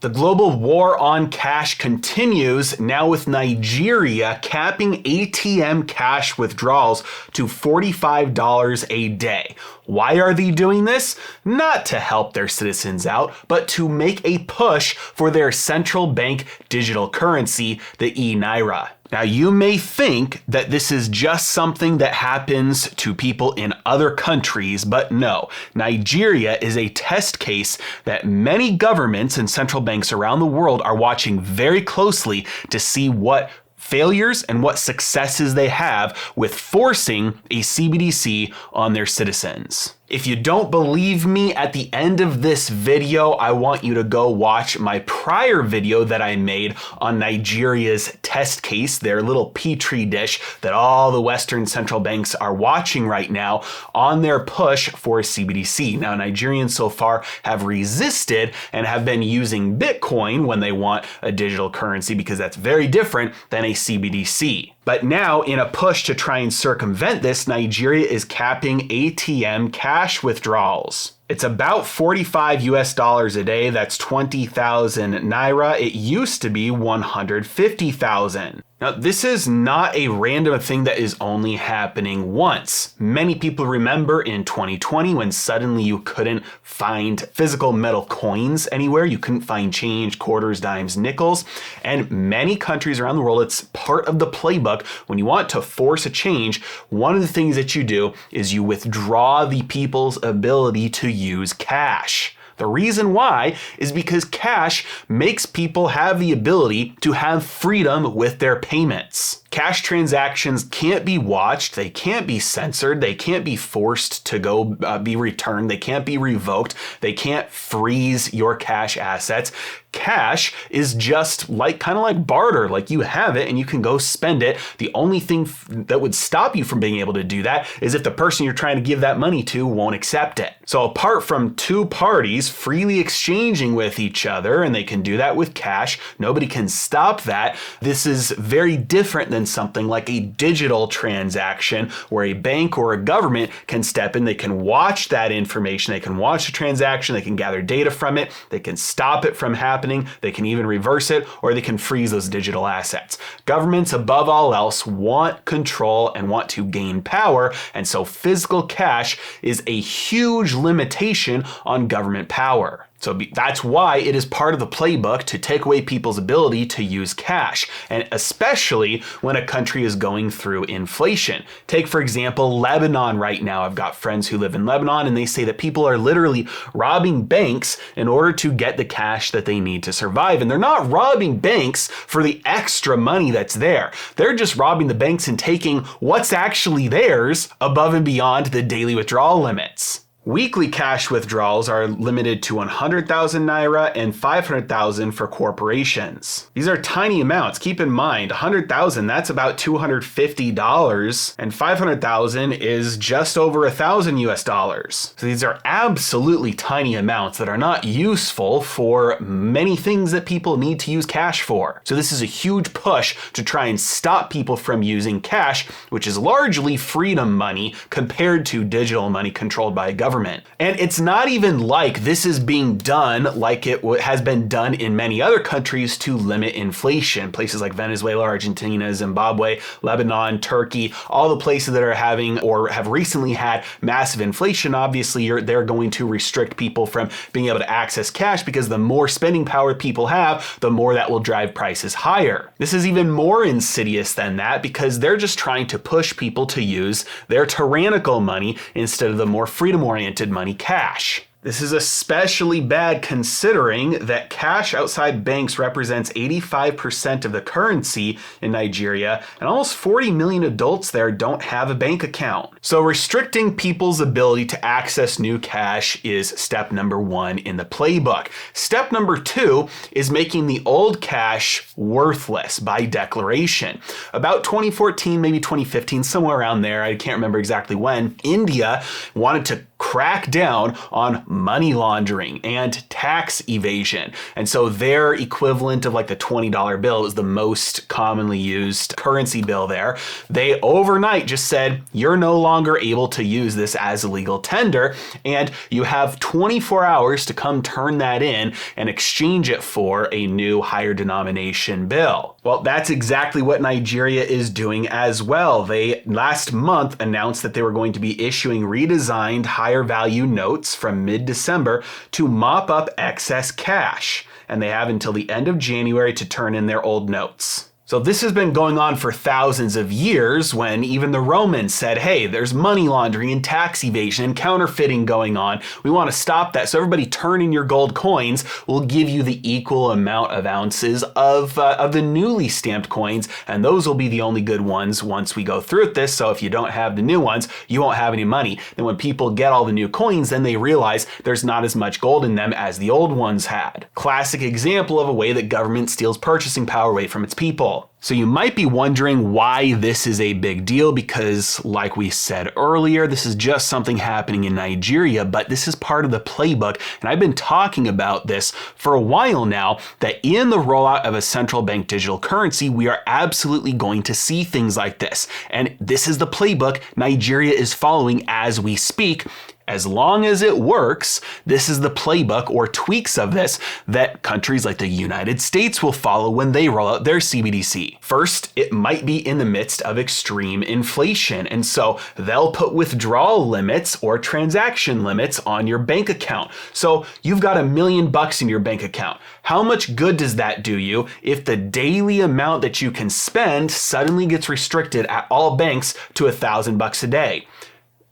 The global war on cash continues, now with Nigeria capping ATM cash withdrawals to $45 a day. Why are they doing this? Not to help their citizens out, but to make a push for their central bank digital currency, the eNaira. Now, you may think that this is just something that happens to people in other countries, but no. Nigeria is a test case that many governments and central banks around the world are watching very closely to see what failures and what successes they have with forcing a CBDC on their citizens. If you don't believe me, at the end of this video, I want you to go watch my prior video that I made on Nigeria's test case, their little petri dish that all the Western central banks are watching right now on their push for CBDC. Now, Nigerians so far have resisted and have been using Bitcoin when they want a digital currency because that's very different than a CBDC. But now, in a push to try and circumvent this, Nigeria is capping ATM cash withdrawals. It's about $45 a day. That's 20,000 Naira. It used to be 150,000. Now, this is not a random thing that is only happening once. Many people remember in 2020 when suddenly you couldn't find physical metal coins anywhere. You couldn't find change, quarters, dimes, nickels. And many countries around the world, it's part of the playbook. When you want to force a change, one of the things that you do is you withdraw the people's ability to use cash. The reason why is because cash makes people have the ability to have freedom with their payments. Cash transactions can't be watched, they can't be censored, they can't be forced to go be returned, they can't be revoked, they can't freeze your cash assets. Cash is just kind of like barter, like you have it and you can go spend it. The only thing that would stop you from being able to do that is if the person you're trying to give that money to won't accept it. So apart from two parties freely exchanging with each other, and they can do that with cash, nobody can stop that. This is very different than something like a digital transaction where a bank or a government can step in, they can watch that information, they can watch the transaction, they can gather data from it, they can stop it from happening, they can even reverse it, or they can freeze those digital assets. Governments, above all else, want control and want to gain power, and so physical cash is a huge limitation on government power. So that's why it is part of the playbook to take away people's ability to use cash, and especially when a country is going through inflation. Take, for example, Lebanon right now. I've got friends who live in Lebanon, and they say that people are literally robbing banks in order to get the cash that they need to survive. And they're not robbing banks for the extra money that's there. They're just robbing the banks and taking what's actually theirs above and beyond the daily withdrawal limits. Weekly cash withdrawals are limited to 100,000 Naira and 500,000 for corporations. These are tiny amounts. Keep in mind, 100,000, that's about $250, and 500,000 is just over $1,000 US. So these are absolutely tiny amounts that are not useful for many things that people need to use cash for. So this is a huge push to try and stop people from using cash, which is largely freedom money compared to digital money controlled by a government. And it's not even like this is being done like it has been done in many other countries to limit inflation. Places like Venezuela, Argentina, Zimbabwe, Lebanon, Turkey, all the places that are having or have recently had massive inflation. Obviously, they're going to restrict people from being able to access cash because the more spending power people have, the more that will drive prices higher. This is even more insidious than that because they're just trying to push people to use their tyrannical money instead of the more freedom-oriented money, cash. This is especially bad considering that cash outside banks represents 85% of the currency in Nigeria, and almost 40 million adults there don't have a bank account. So restricting people's ability to access new cash is step number one in the playbook. Step number two is making the old cash worthless by declaration. About 2014, maybe 2015, somewhere around there, I can't remember exactly when, India wanted to crack down on money laundering and tax evasion. And so their equivalent of like the $20 bill is the most commonly used currency bill there. They overnight just said, you're no longer able to use this as a legal tender, and you have 24 hours to come turn that in and exchange it for a new higher denomination bill. Well, that's exactly what Nigeria is doing as well. They last month announced that they were going to be issuing redesigned higher value notes from mid-December to mop up excess cash, and they have until the end of January to turn in their old notes. So this has been going on for thousands of years, when even the Romans said, hey, there's money laundering and tax evasion and counterfeiting going on. We want to stop that. So everybody turn in your gold coins. We'll give you the equal amount of ounces of the newly stamped coins, and those will be the only good ones once we go through with this. So if you don't have the new ones, you won't have any money. Then when people get all the new coins, then they realize there's not as much gold in them as the old ones had. Classic example of a way that government steals purchasing power away from its people. So you might be wondering why this is a big deal, because like we said earlier, this is just something happening in Nigeria, but this is part of the playbook. And I've been talking about this for a while now, that in the rollout of a central bank digital currency, we are absolutely going to see things like this. And this is the playbook Nigeria is following as we speak. As long as it works, this is the playbook or tweaks of this that countries like the United States will follow when they roll out their CBDC. First, it might be in the midst of extreme inflation, and so they'll put withdrawal limits or transaction limits on your bank account. So you've got $1 million in your bank account. How much good does that do you if the daily amount that you can spend suddenly gets restricted at all banks to $1,000 a day?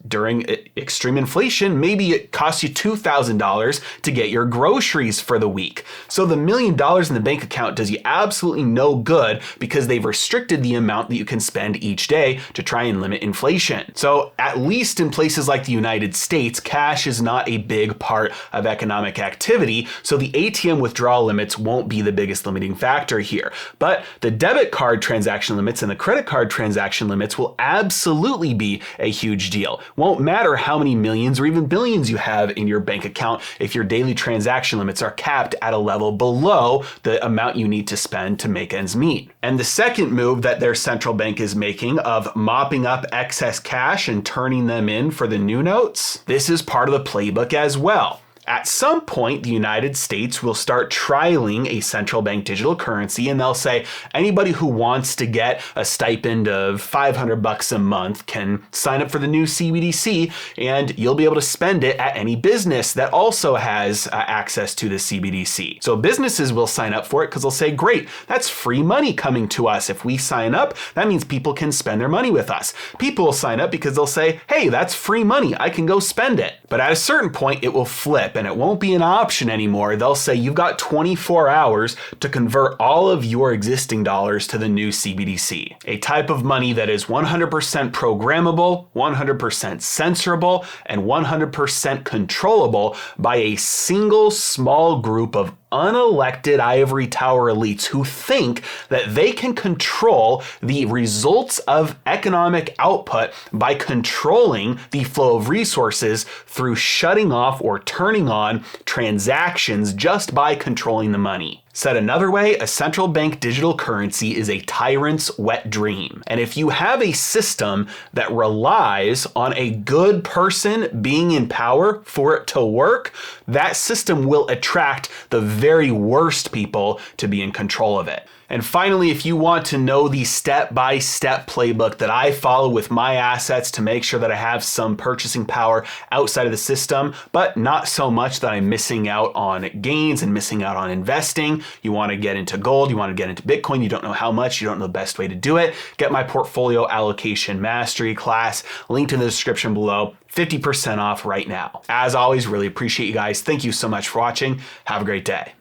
During extreme inflation, maybe it costs you $2,000 to get your groceries for the week. So the $1 million in the bank account does you absolutely no good, because they've restricted the amount that you can spend each day to try and limit inflation. So at least in places like the United States, cash is not a big part of economic activity, so the ATM withdrawal limits won't be the biggest limiting factor here. But the debit card transaction limits and the credit card transaction limits will absolutely be a huge deal. Won't matter how many millions or even billions you have in your bank account if your daily transaction limits are capped at a level below the amount you need to spend to make ends meet. And the second move that their central bank is making of mopping up excess cash and turning them in for the new notes, this is part of the playbook as well. At some point, the United States will start trialing a central bank digital currency, and they'll say anybody who wants to get a stipend of $500 a month can sign up for the new CBDC, and you'll be able to spend it at any business that also has access to the CBDC. So businesses will sign up for it because they'll say, great, that's free money coming to us. If we sign up, that means people can spend their money with us. People will sign up because they'll say, hey, that's free money. I can go spend it. But at a certain point, it will flip, and it won't be an option anymore. They'll say you've got 24 hours to convert all of your existing dollars to the new CBDC, a type of money that is 100% programmable, 100% censorable, and 100% controllable by a single small group of unelected ivory tower elites who think that they can control the results of economic output by controlling the flow of resources through shutting off or turning on transactions just by controlling the money. Said another way, a central bank digital currency is a tyrant's wet dream. And if you have a system that relies on a good person being in power for it to work, that system will attract the very worst people to be in control of it. And finally, if you want to know the step-by-step playbook that I follow with my assets to make sure that I have some purchasing power outside of the system, but not so much that I'm missing out on gains and missing out on investing, you want to get into gold, you want to get into Bitcoin, you don't know how much, you don't know the best way to do it, get my portfolio allocation mastery class, linked in the description below. 50% off right now. As always, really appreciate you guys. Thank you so much for watching. Have a great day.